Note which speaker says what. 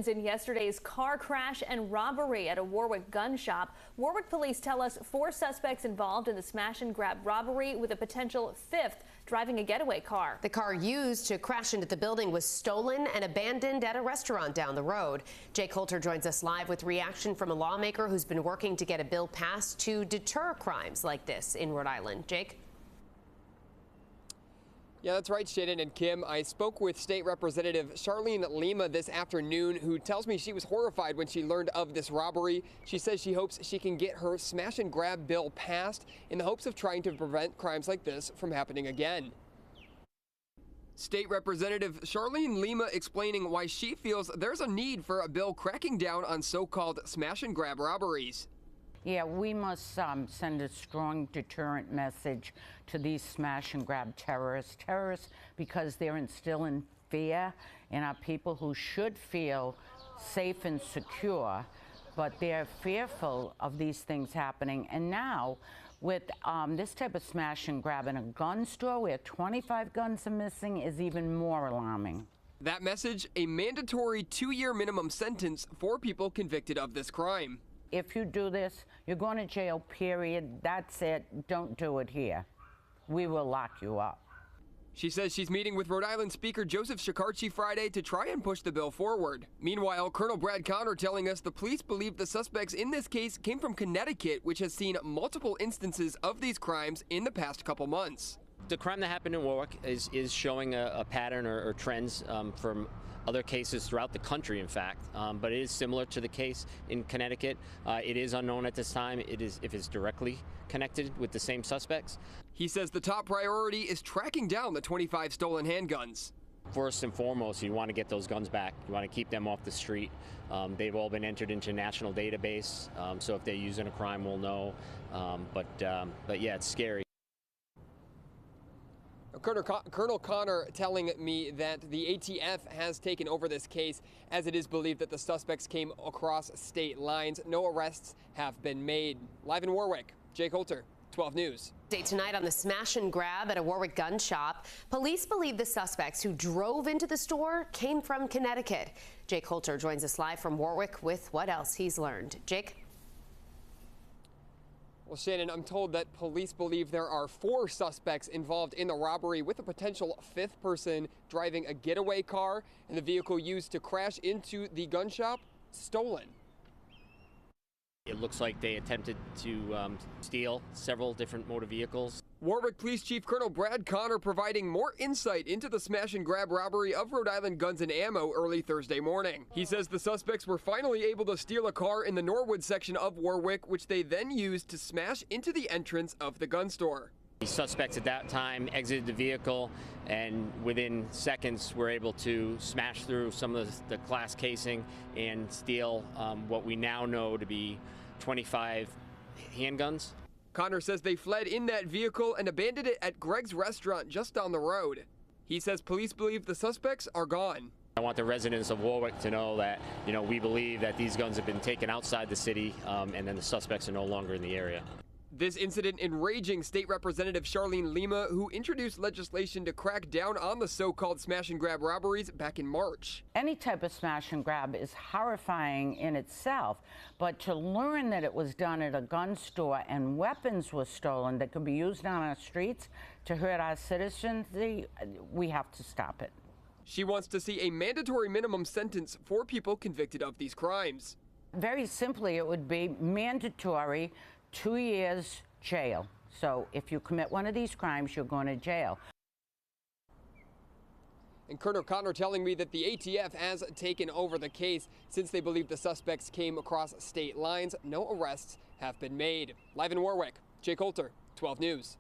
Speaker 1: investigations in yesterday's car crash and robbery at a Warwick gun shop. Warwick police tell us 4 suspects involved in the smash and grab robbery, with a potential 5th driving a getaway car.
Speaker 2: The car used to crash into the building was stolen and abandoned at a restaurant down the road. Jake Holter joins us live with reaction from a lawmaker who's been working to get a bill passed to deter crimes like this in Rhode Island. Jake?
Speaker 3: Yeah, that's right, Shannon and Kim. I spoke with State Representative Charlene Lima this afternoon, who tells me she was horrified when she learned of this robbery. She says she hopes she can get her smash and grab bill passed in the hopes of trying to prevent crimes like this from happening again. State Representative Charlene Lima explaining why she feels there's a need for a bill cracking down on so-called smash and grab robberies.
Speaker 4: Yeah, we must send a strong deterrent message to these smash and grab terrorists because they're instilling fear in our people who should feel safe and secure, but they're fearful of these things happening. And now with this type of smash and grab in a gun store where 25 guns are missing is even more alarming.
Speaker 3: That message, a mandatory 2-year minimum sentence for people convicted of this crime.
Speaker 4: If you do this, you're going to jail, period. That's it. Don't do it here. We will lock you up.
Speaker 3: She says she's meeting with Rhode Island Speaker Joseph Shekarchi Friday to try and push the bill forward. Meanwhile, Colonel Brad Conner telling us the police believe the suspects in this case came from Connecticut, which has seen multiple instances of these crimes in the past couple months.
Speaker 5: The crime that happened in Warwick is showing a pattern or trends from other cases throughout the country, in fact, but it is similar to the case in Connecticut. It is unknown at this time if it's directly connected with the same suspects.
Speaker 3: He says the top priority is tracking down the 25 stolen handguns.
Speaker 5: First and foremost, you want to get those guns back. You want to keep them off the street. They've all been entered into a national database, so if they're using a crime, we'll know. But yeah, it's scary.
Speaker 3: Colonel Conner telling me that the ATF has taken over this case, as it is believed that the suspects came across state lines. No arrests have been made. Live in Warwick, Jake Holter, 12 News.
Speaker 2: Tonight on the smash and grab at a Warwick gun shop, police believe the suspects who drove into the store came from Connecticut. Jake Holter joins us live from Warwick with what else he's learned. Jake?
Speaker 3: Well, Shannon, I'm told that police believe there are 4 suspects involved in the robbery, with a potential 5th person driving a getaway car, and the vehicle used to crash into the gun shop stolen.
Speaker 5: It looks like they attempted to steal several different motor vehicles.
Speaker 3: Warwick Police Chief Colonel Brad Conner providing more insight into the smash and grab robbery of Rhode Island Guns Ammo early Thursday morning. He says the suspects were finally able to steal a car in the Norwood section of Warwick, which they then used to smash into the entrance of the gun store.
Speaker 5: The suspects at that time exited the vehicle, and within seconds were able to smash through some of the glass casing and steal what we now know to be 25 handguns.
Speaker 3: Conner says they fled in that vehicle and abandoned it at Greg's restaurant just down the road. He says police believe the suspects are gone.
Speaker 5: I want the residents of Warwick to know that, we believe that these guns have been taken outside the city, and then the suspects are no longer in the area.
Speaker 3: This incident enraging State Representative Charlene Lima, who introduced legislation to crack down on the so-called smash and grab robberies back in March.
Speaker 4: Any type of smash and grab is horrifying in itself, but to learn that it was done at a gun store and weapons were stolen that could be used on our streets to hurt our citizens, we have to stop it.
Speaker 3: She wants to see a mandatory minimum sentence for people convicted of these crimes.
Speaker 4: Very simply, it would be mandatory 2 years jail. So if you commit one of these crimes, you're going to jail.
Speaker 3: And Colonel Conner telling me that the ATF has taken over the case since they believe the suspects came across state lines. No arrests have been made. Live in Warwick, Jake Holter, 12 News.